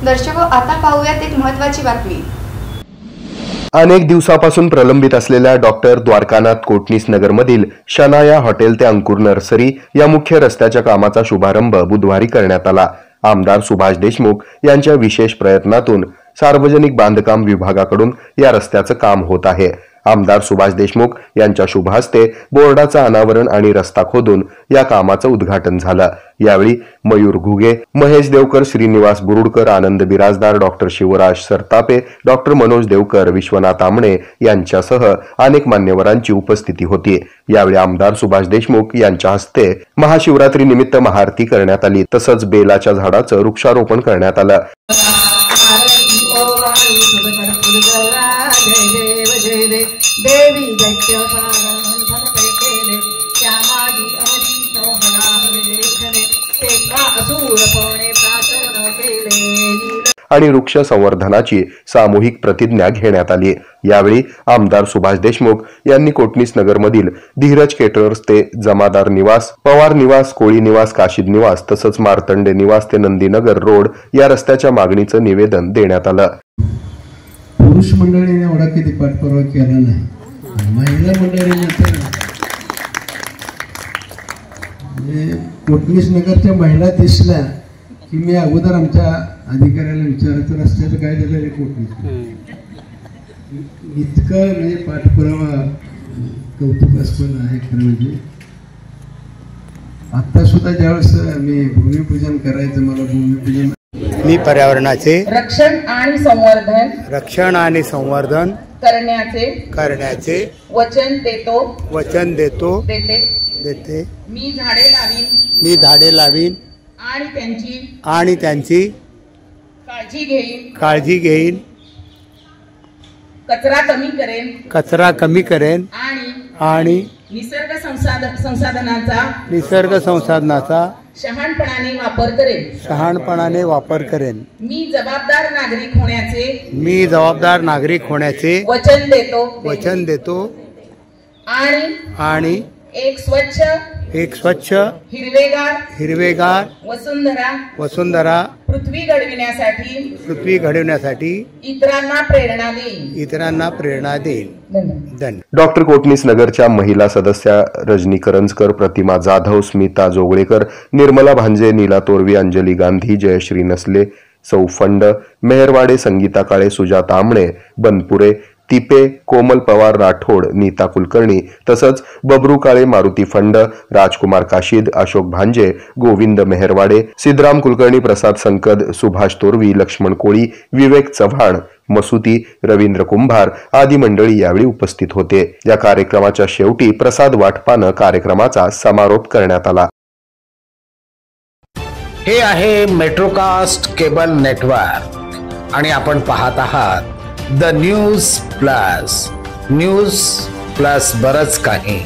दर्शको, आता पाहूयात एक महत्त्वाची बातमी। अनेक दिवसापासून प्रलंबित असलेल्या डॉक्टर द्वारकानाथ कोटणीस नगरमधील शनाया हॉटेल ते अंकुर नर्सरी या मुख्य रस्त्याच्या कामाचा शुभारंभ बुधवारी करण्यात आला। आमदार सुभाष देशमुख यांच्या विशेष प्रयत्नातून सार्वजनिक बांधकाम विभागाकडून या रस्त्याचं काम होत आहे। आमदार सुभाष देशमुख यांच्या शुभ हस्ते बोर्डाचं अनावरण आणि रस्ता खोदून या कामाचं उद्घाटन झालं। यावेळी मयूर घुगे, महेश देवकर, श्रीनिवास बुरुडकर, आनंद बिराजदार, डॉक्टर शिवराज सरतापे, डॉक्टर मनोज देवकर, विश्वनाथ आमणे यांच्यासह अनेक मान्यवरांची उपस्थिती होती। यावेळी आमदार सुभाष देशमुख यांच्या हस्ते महाशिवरात्री निमित्त महाआरती करण्यात आली, तसंच बेलाच्या झाडाचं वृक्षारोपण करण्यात आलं। आणि वृक्ष संवर्धनाची सामूहिक प्रतिज्ञा घेण्यात आली। यावेळी आमदार सुभाष देशमुख यांनी कोटणीस नगरमधील धीरज केटरर्स ते जमादार निवास, पवार निवास, कोळी निवास, काशीद निवास तसंच मार्तंडे निवास ते नंदीनगर रोड या रस्त्याच्या मागणीचं निवेदन देण्यात आलं। पुरुष मंडळीने एवढा किती पाठपुरावा केला नाही, महिला मंडळीने कोटणीस नगरच्या महिला दिसल्या की मी अगोदर आमच्या अधिकाऱ्याला विचारायचं रस्त्याचं काय झालं कोटणीस, इतकं म्हणजे पाठपुरावा कौतुकास्पद आहे खरं। म्हणजे आता सुद्धा ज्यावेळेस मी भूमिपूजन करायचं, मला भूमिपूजन मी पर्यावरणाचे रक्षण आणि संवर्धन करण्याचे वचन देतो मी झाडे लावीन आणि त्यांची काळजी घेईन कचरा कमी करेन आणि निसर्ग संसाधनाचा शहाणपणाने वापर करेन। मी जबाबदार नागरिक होण्याचे वचन देतो आणि एक स्वच्छ हिरवेगार वसुंधरा पृथ्वी घडविण्यासाठी इतरांना प्रेरणा देईन। धन्यवाद। डॉक्टर कोटणीस नगरच्या महिला सदस्या रजनी करंजकर, प्रतिमा जाधव, स्मिता जोगळेकर, निर्मला भांजे, नीला तोरवी, अंजली गांधी, जयश्री नसले, सौफंड मेहरवाडे, संगीता काळे, सुजाता आमणे, बनपुरे, तिपे, कोमल पवार राठोड, नीता कुलकर्णी तसंच बबरू काळे, मारुती फंड, राजकुमार काशीद, अशोक भांजे, गोविंद मेहरवाडे, सिद्धराम कुलकर्णी, प्रसाद संकद, सुभाष तोरवी, लक्ष्मण कोळी, विवेक चव्हाण, मसुती, रवींद्र कुंभार आदी मंडळी यावेळी उपस्थित होते। या कार्यक्रमाच्या शेवटी प्रसाद वाटपानं कार्यक्रमाचा समारोप करण्यात आला। हे आहे मेट्रोकास्ट केबल नेटवर्क आणि आपण पाहत आहात द न्यूज प्लस बरच काही।